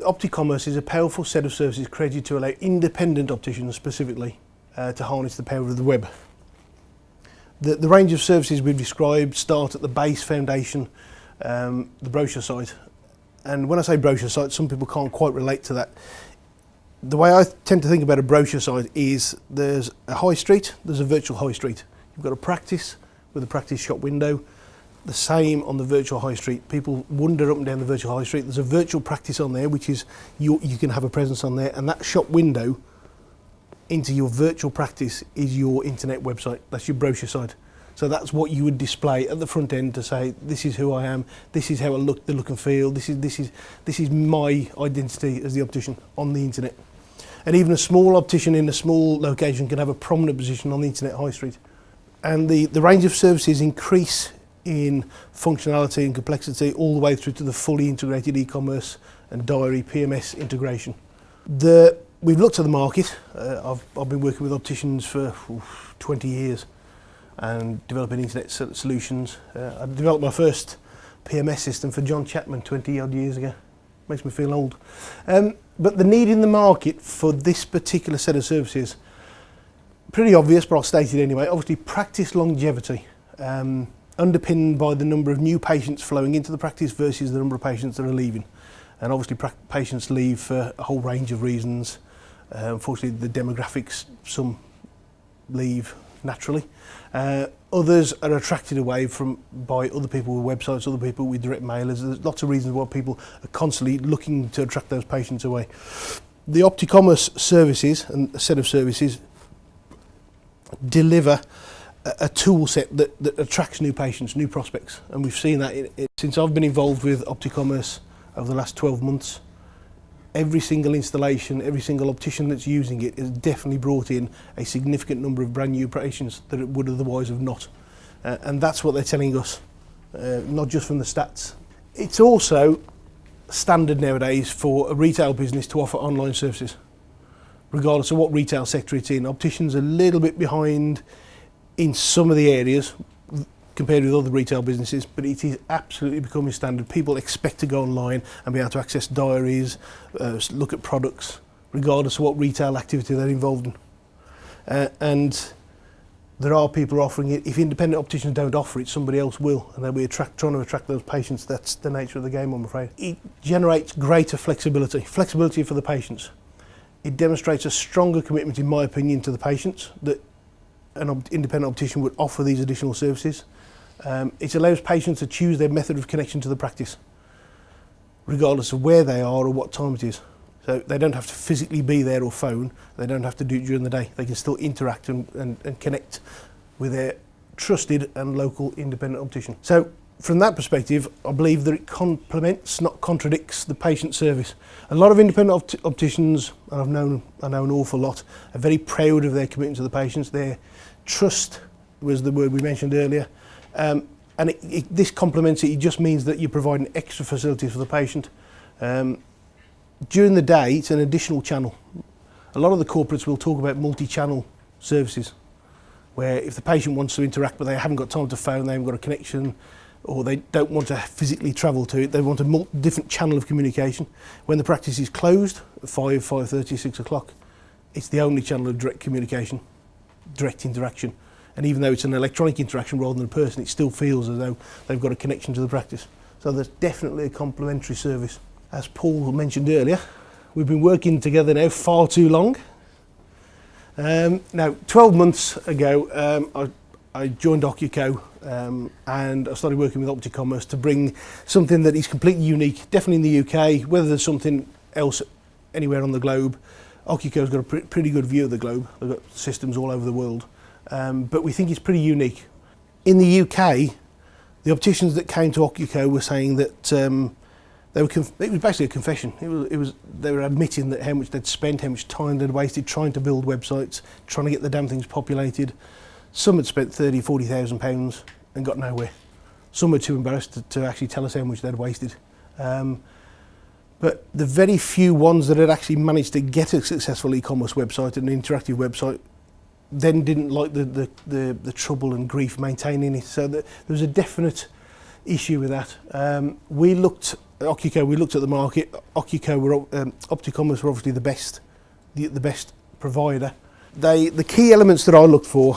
Opticommerce is a powerful set of services created to allow independent opticians specifically to harness the power of the web. The range of services we've described start at the base foundation, the brochure site. And when I say brochure site, some people can't quite relate to that. The way I tend to think about a brochure site is there's a high street, there's a virtual high street. You've got a practice with a practice shop window. The same on the virtual high street. People wander up and down the virtual high street. There's a virtual practice on there, which is you can have a presence on there, and that shop window into your virtual practice is your internet website. That's your brochure site. So that's what you would display at the front end to say, this is who I am, this is how I look, the look and feel, this is my identity as the optician on the internet. And even a small optician in a small location can have a prominent position on the internet high street. And the range of services increase in functionality and complexity all the way through to the fully integrated e-commerce and diary PMS integration. We've looked at the market. I've been working with opticians for 20 years and developing internet solutions. I developed my first PMS system for John Chapman 20 odd years ago. Makes me feel old. But the need in the market for this particular set of services, pretty obvious, but I'll state it anyway. Obviously, practice longevity, underpinned by the number of new patients flowing into the practice versus the number of patients that are leaving. And obviously, patients leave for a whole range of reasons. Unfortunately, the demographics, some leave naturally. Others are attracted away by other people with websites, other people with direct mailers. There's lots of reasons why people are constantly looking to attract those patients away. The Opticommerce services and a set of services deliver a tool set that attracts new patients, new prospects. And we've seen that since I've been involved with Opticommerce over the last 12 months. Every single installation, every single optician that's using it has definitely brought in a significant number of brand new patients that it would otherwise have not. And that's what they're telling us, not just from the stats. It's also standard nowadays for a retail business to offer online services, regardless of what retail sector it's in. Opticians are a little bit behind in some of the areas compared with other retail businesses, but it is absolutely becoming standard. People expect to go online and be able to access diaries, look at products, regardless of what retail activity they're involved in. And there are people offering it. If independent opticians don't offer it, somebody else will, and they'll be trying to attract those patients. That's the nature of the game, I'm afraid. It generates greater flexibility for the patients. It demonstrates a stronger commitment, in my opinion, to the patients that an independent optician would offer these additional services. It allows patients to choose their method of connection to the practice, regardless of where they are or what time it is. So they don't have to physically be there or phone. They don't have to do it during the day. They can still interact and connect with their trusted and local independent optician. So from that perspective, I believe that it complements, not contradicts, the patient service. A lot of independent opticians, and I know an awful lot, are very proud of their commitment to the patients. Their trust was the word we mentioned earlier. And this complements it. It just means that you're providing extra facilities for the patient. During the day, it's an additional channel. A lot of the corporates will talk about multi-channel services, where if the patient wants to interact but they haven't got time to phone, they haven't got a connection, or they don't want to physically travel to it, they want a different channel of communication. When the practice is closed at 5, 5:30, 6 o'clock, it's the only channel of direct communication, direct interaction. And even though it's an electronic interaction rather than a person, it still feels as though they've got a connection to the practice. So there's definitely a complementary service. As Paul mentioned earlier, we've been working together now far too long. Now, 12 months ago, I joined Ocuco and I started working with Opticommerce to bring something that is completely unique, definitely in the UK, whether there's something else anywhere on the globe. Ocuco's got a pretty good view of the globe. They've got systems all over the world. But we think it's pretty unique. In the UK, the opticians that came to Ocuco were saying that it was basically a confession. They were admitting that how much they'd spent, how much time they'd wasted trying to build websites, trying to get the damn things populated. Some had spent £30,000, £40,000 and got nowhere. Some were too embarrassed to actually tell us how much they'd wasted. But the very few ones that had actually managed to get a successful e-commerce website and an interactive website then didn't like the trouble and grief maintaining it. So there was a definite issue with that. We looked Ocuco, we looked at the market. Opticommerce were obviously the best provider. The key elements that I looked for,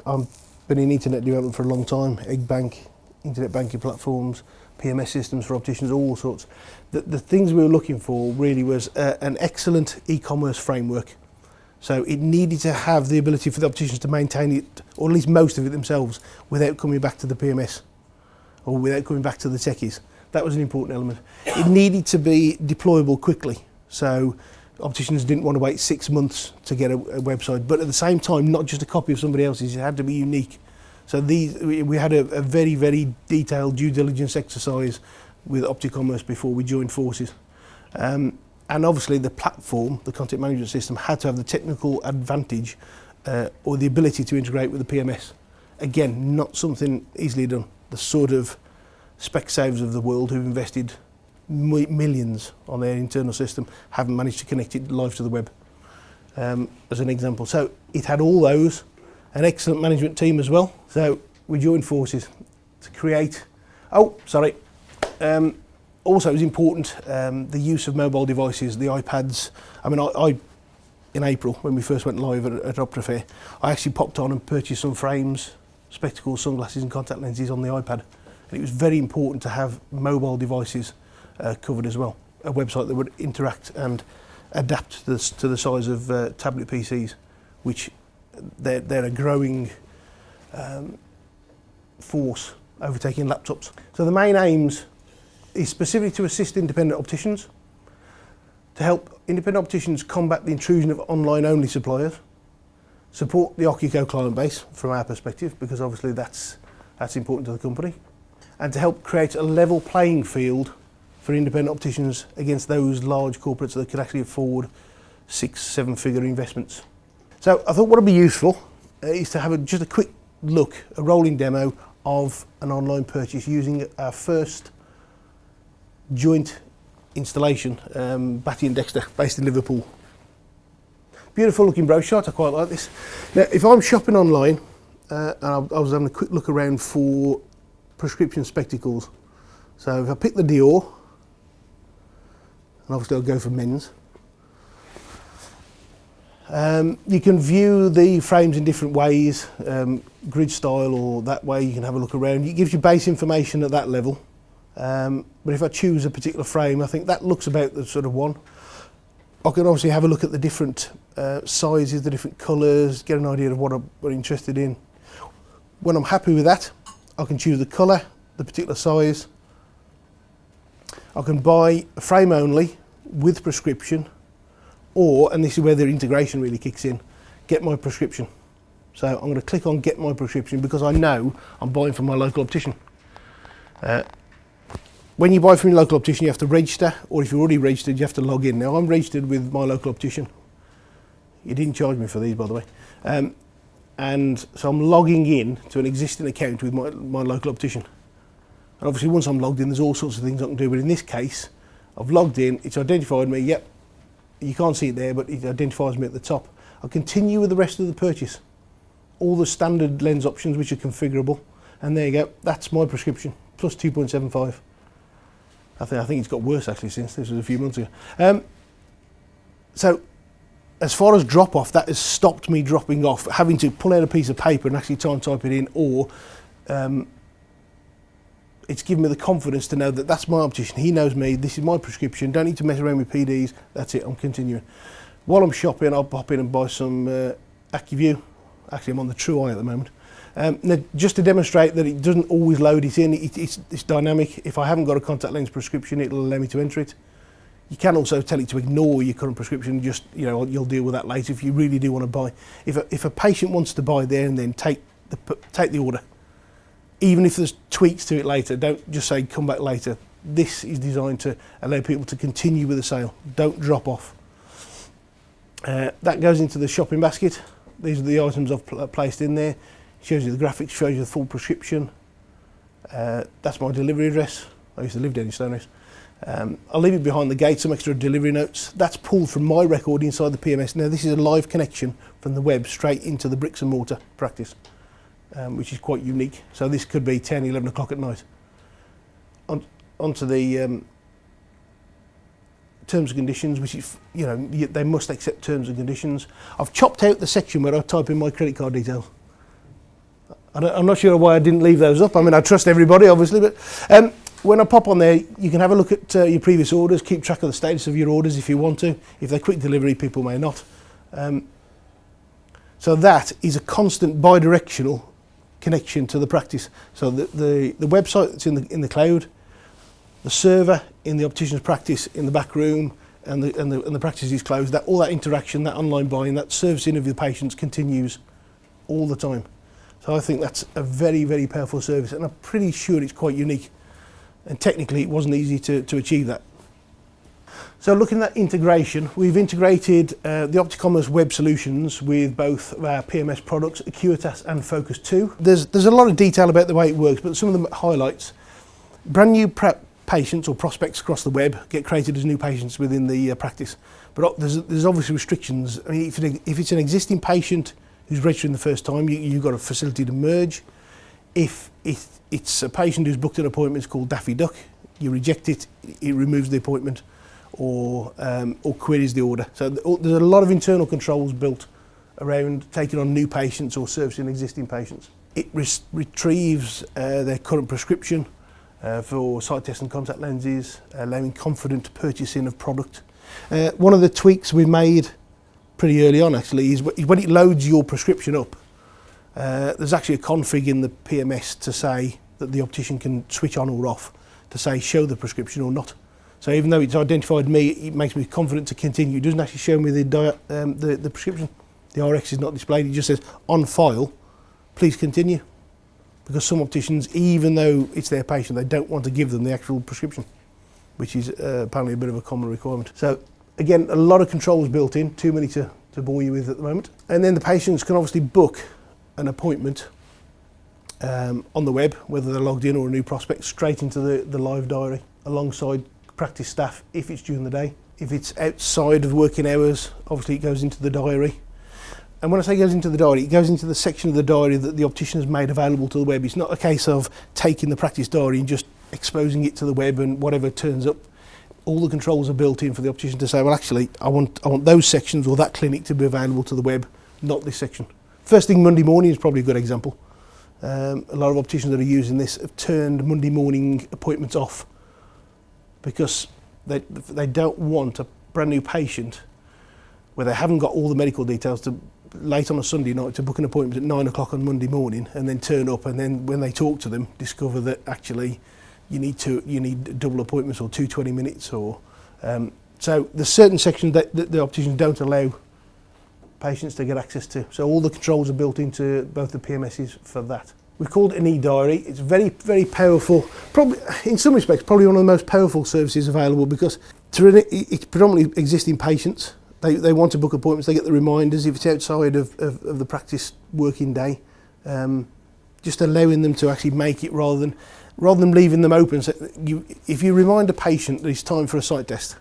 I've been in internet development for a long time, egg bank, internet banking platforms, PMS systems for opticians, all sorts. The things we were looking for really was an excellent e-commerce framework. So it needed to have the ability for the opticians to maintain it, or at least most of it themselves, without coming back to the PMS or without coming back to the techies. That was an important element. It needed to be deployable quickly. So opticians didn't want to wait 6 months to get a website, but at the same time, not just a copy of somebody else's, it had to be unique. So we had a very, very detailed due diligence exercise with Opticommerce before we joined forces. And obviously the platform, the content management system, had to have the technical advantage or the ability to integrate with the PMS. Again, not something easily done. The sort of Specsavers of the world who've invested millions on their internal system haven't managed to connect it live to the web, as an example. So it had all those, an excellent management team as well. So we joined forces to create, also it was important, the use of mobile devices, the iPads. I mean, I in April, when we first went live at Optifair, I actually popped on and purchased some frames, spectacles, sunglasses and contact lenses on the iPad. And it was very important to have mobile devices covered as well. A website that would interact and adapt to the size of tablet PCs, which they're a growing force overtaking laptops. So the main aims is specifically to assist independent opticians, to help independent opticians combat the intrusion of online-only suppliers, support the Ocuco client base from our perspective, because obviously that's important to the company, and to help create a level playing field for independent opticians against those large corporates that could actually afford 6-7 figure investments. So I thought what would be useful is to have just a quick look, a rolling demo of an online purchase using our first joint installation, Batty and Dexter, based in Liverpool. Beautiful looking brochure, I quite like this. Now, if I'm shopping online, and I was having a quick look around for prescription spectacles. So if I pick the Dior, and obviously I'll go for men's, you can view the frames in different ways, grid style or that way. You can have a look around. It gives you base information at that level. But if I choose a particular frame, I think that looks about the sort of one. I can obviously have a look at the different sizes, the different colours, get an idea of what I'm interested in. When I'm happy with that, I can choose the colour, the particular size. I can buy a frame only with prescription, or, and this is where the integration really kicks in, get my prescription. So I'm going to click on get my prescription because I know I'm buying from my local optician. When you buy from your local optician, you have to register, or if you're already registered, you have to log in. Now I'm registered with my local optician. You didn't charge me for these, by the way. And so I'm logging in to an existing account with my local optician. And obviously once I'm logged in, there's all sorts of things I can do, but in this case, I've logged in, it's identified me, yep, you can't see it there, but it identifies me at the top. I'll continue with the rest of the purchase. All the standard lens options which are configurable, and there you go, that's my prescription, plus 2.75. I think it's got worse actually since, this was a few months ago. So, as far as drop off, that has stopped me dropping off, having to pull out a piece of paper and actually try and type it in, or it's given me the confidence to know that that's my optician, he knows me, this is my prescription, don't need to mess around with PDs, that's it, I'm continuing. While I'm shopping, I'll pop in and buy some AccuView. Actually, I'm on the True Eye at the moment. Now, just to demonstrate that it doesn't always load it in, it's dynamic. If I haven't got a contact lens prescription, it'll allow me to enter it. You can also tell it to ignore your current prescription, just, you know, you'll deal with that later if you really do want to buy. If a patient wants to buy there and then take the order, even if there's tweaks to it later, don't just say come back later. This is designed to allow people to continue with the sale, don't drop off. That goes into the shopping basket. These are the items I've placed in there. Shows you the graphics, shows you the full prescription. That's my delivery address. I used to live down in Stonehouse. I'll leave it behind the gate, some extra delivery notes. That's pulled from my record inside the PMS. Now this is a live connection from the web straight into the bricks and mortar practice, which is quite unique. So this could be 10, 11 o'clock at night. Onto the terms and conditions, which is, they must accept terms and conditions. I've chopped out the section where I type in my credit card details. I'm not sure why I didn't leave those up. I mean, I trust everybody, obviously, but when I pop on there, you can have a look at your previous orders, keep track of the status of your orders if you want to. If they're quick delivery, people may not. So that is a constant bi-directional connection to the practice. So the website that's in the cloud, the server in the optician's practice in the back room, and the practice is closed. All that interaction, that online buying, that servicing of the patients continues all the time. So I think that's a very, very powerful service, and I'm pretty sure it's quite unique. And technically, it wasn't easy to achieve that. So looking at integration, we've integrated the Opticommerce web solutions with both of our PMS products, Acuitas and Focus 2. There's a lot of detail about the way it works, but some of the highlights. Brand new patients or prospects across the web get created as new patients within the practice. But there's obviously restrictions. I mean, if it's an existing patient who's registering the first time, you've got a facility to merge. If it's a patient who's booked an appointment, it's called Daffy Duck. You reject it, it removes the appointment, or queries the order. So there's a lot of internal controls built around taking on new patients or servicing existing patients. It retrieves their current prescription for sight test and contact lenses, allowing confident purchasing of product. One of the tweaks we made pretty early on actually is when it loads your prescription up, there's actually a config in the PMS to say that the optician can switch on or off to say show the prescription or not. So even though it's identified me, it makes me confident to continue. It doesn't actually show me the prescription. The RX is not displayed. It just says on file, please continue. Because some opticians, even though it's their patient, they don't want to give them the actual prescription, which is apparently a bit of a common requirement. So again, a lot of controls built in, too many to bore you with at the moment. And then the patients can obviously book an appointment on the web, whether they're logged in or a new prospect, straight into the live diary alongside practice staff if it's during the day. If it's outside of working hours, obviously it goes into the diary. And when I say goes into the diary, it goes into the section of the diary that the optician has made available to the web. It's not a case of taking the practice diary and just exposing it to the web and whatever turns up. All the controls are built in for the optician to say, well, actually, I want those sections or that clinic to be available to the web, not this section. First thing Monday morning is probably a good example. A lot of opticians that are using this have turned Monday morning appointments off because they don't want a brand new patient where they haven't got all the medical details to late on a Sunday night to book an appointment at 9 o'clock on Monday morning and then turn up, and then when they talk to them discover that actually you need double appointments or 20 minutes or so there's certain sections that the opticians don't allow patients to get access to. So all the controls are built into both the PMSs for that. We've called it an e-diary. It's very, very powerful. Probably, in some respects, probably one of the most powerful services available because it's predominantly existing patients. They want to book appointments. They get the reminders if it's outside of the practice working day. Just allowing them to actually make it rather than leaving them open. So if you remind a patient that it's time for a sight test,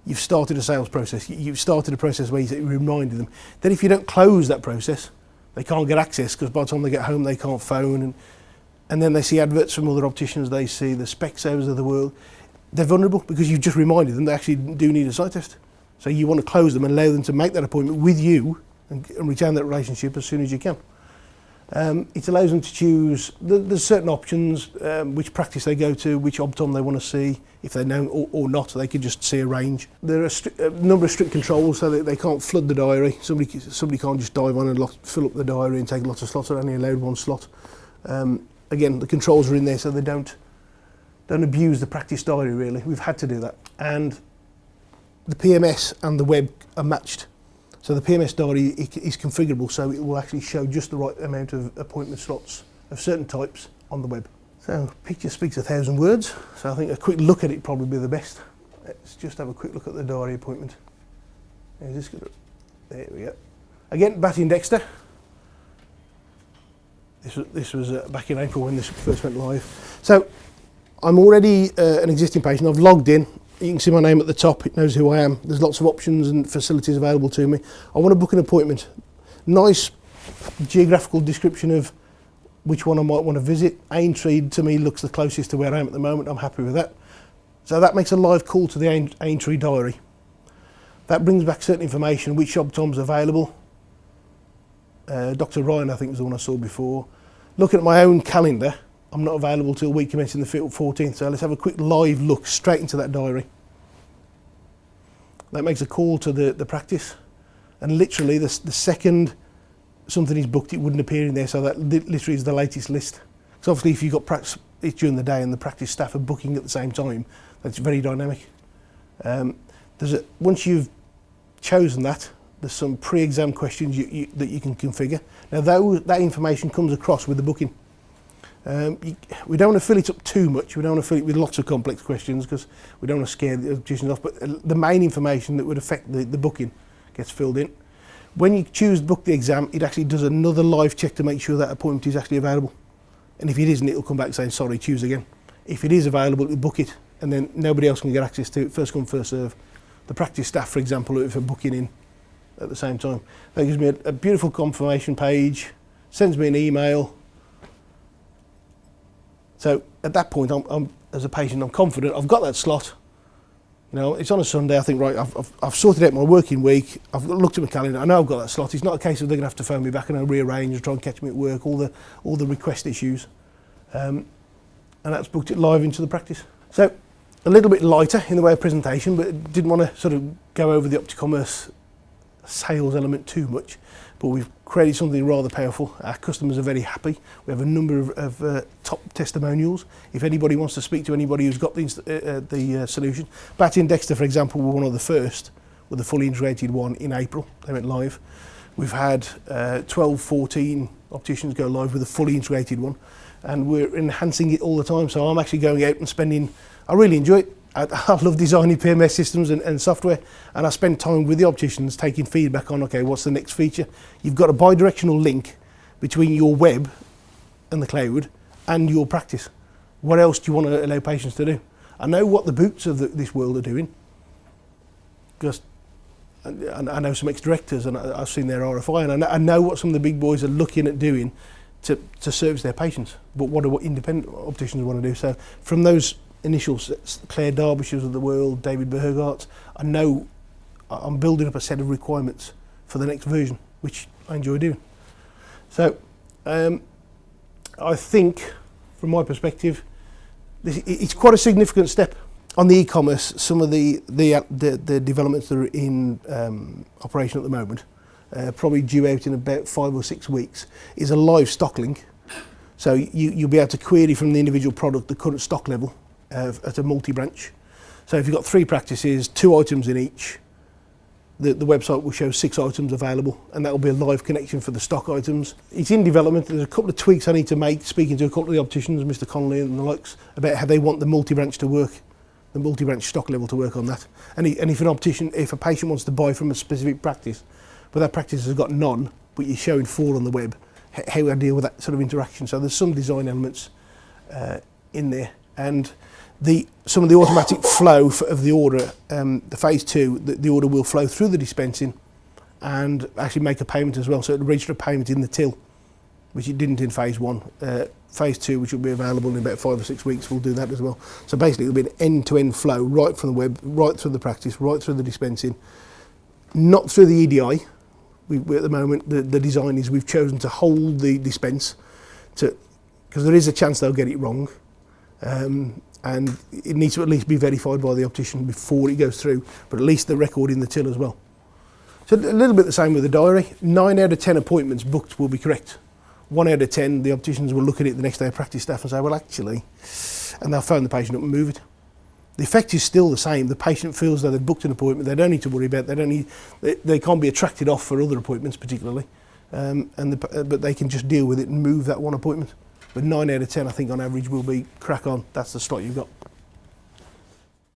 you've started a sales process. You've started a process where you reminded them. Then if you don't close that process, they can't get access because by the time they get home they can't phone, and then they see adverts from other opticians, they see the Specsavers of the world. They're vulnerable because you've just reminded them they actually do need a sight test. So you want to close them and allow them to make that appointment with you and retain that relationship as soon as you can. It allows them to choose, there's certain options, which practice they go to, which Optom they want to see, if they know or not, they could just see a range. There are a number of strict controls so that they can't flood the diary. Somebody can't just dive on and fill up the diary and take lots of slots. They're only allowed one slot. Again, the controls are in there so they don't abuse the practice diary really. We've had to do that. And the PMS and the web are matched. So the PMS diary is configurable so it will actually show just the right amount of appointment slots of certain types on the web. So picture speaks 1,000 words, so I think a quick look at it probably be the best. Let's just have a quick look at the diary appointment. There we go. Again, Batty and Dexter. This was back in April when this first went live. So I'm already an existing patient. I've logged in. You can see my name at the top, it knows who I am. There's lots of options and facilities available to me. I want to book an appointment. Nice geographical description of which one I might want to visit. Aintree to me looks the closest to where I am at the moment. I'm happy with that. So that makes a live call to the Aintree diary. That brings back certain information, which job times are available. Dr. Ryan, I think, was the one I saw before. Looking at my own calendar, I'm not available till week commencing the 14th, so let's have a quick live look straight into that diary. That makes a call to the practice, and literally the second something is booked, it wouldn't appear in there, so that literally is the latest list. So obviously if you've got practice during the day and the practice staff are booking at the same time, that's very dynamic. Once you've chosen that, there's some pre-exam questions that you can configure. Now that information comes across with the booking. We don't want to fill it up too much. We don't want to fill it with lots of complex questions because we don't want to scare the opticians off, but the main information that would affect the booking gets filled in. When you choose to book the exam, it actually does another live check to make sure that appointment is actually available. And if it isn't, it'll come back saying, sorry, choose again. If it is available, it'll book it, and then nobody else can get access to it. First come, first serve. The practice staff, for example, if they're booking in at the same time. That gives me a beautiful confirmation page, sends me an email. So at that point, I'm as a patient, I'm confident I've got that slot. You know, it's on a Sunday. I think, right, I've sorted out my working week. I've looked at my calendar. I know I've got that slot. It's not a case of they're going to have to phone me back and I'll rearrange and try and catch me at work. All the request issues, and that's booked it live into the practice. So a little bit lighter in the way of presentation, but didn't want to sort of go over the Opticommerce sales element too much. But we've created something rather powerful. Our customers are very happy. We have a number of top testimonials. If anybody wants to speak to anybody who's got the solution. Batty and Dexter, for example, were one of the first with the fully integrated one in April. They went live. We've had 12, 14 opticians go live with a fully integrated one, and we're enhancing it all the time. So I'm actually going out and spending, I really enjoy it. I love designing PMS systems and software, and I spend time with the opticians taking feedback on, okay, what's the next feature? You've got a bi-directional link between your web and the cloud and your practice. What else do you want to allow patients to do? I know what the boots of this world are doing, because I know some ex-directors and I've seen their RFI, and I know what some of the big boys are looking at doing to service their patients, but what do independent opticians want to do? So from those initial Claire Derbyshire's of the world, David Burgart's, I know I'm building up a set of requirements for the next version, which I enjoy doing. So I think, from my perspective, it's quite a significant step. On the e-commerce, some of the developments that are in operation at the moment, probably due out in about 5 or 6 weeks, is a live stock link. So you'll be able to query from the individual product the current stock level at a multi-branch. So if you've got 3 practices, 2 items in each, the website will show 6 items available, and that will be a live connection for the stock items. It's in development. There's a couple of tweaks I need to make, speaking to a couple of the opticians, Mr. Connolly and the likes, about how they want the multi-branch to work, the multi-branch stock level to work on that. And if a patient wants to buy from a specific practice, but that practice has got none, but you're showing 4 on the web, how I deal with that sort of interaction. So there's some design elements in there, and some of the automatic flow of the order, the phase 2, the order will flow through the dispensing and actually make a payment as well. So it'll register a payment in the till, which it didn't in phase 1. Phase 2, which will be available in about 5 or 6 weeks, will do that as well. So basically it'll be an end-to-end flow, right from the web, right through the practice, right through the dispensing, not through the EDI. At the moment, the design is we've chosen to hold the dispense, because there is a chance they'll get it wrong. And it needs to at least be verified by the optician before it goes through, but at least the record in the till as well. So a little bit the same with the diary. 9 out of 10 appointments booked will be correct. 1 out of 10, the opticians will look at it the next day, practice staff, and say, well, actually, and they'll phone the patient up and move it. The effect is still the same. The patient feels that they've booked an appointment. They don't need to worry about it. They can't be attracted off for other appointments particularly, but they can just deal with it and move that one appointment. But 9 out of 10, I think, on average, will be crack on. That's the slot you've got.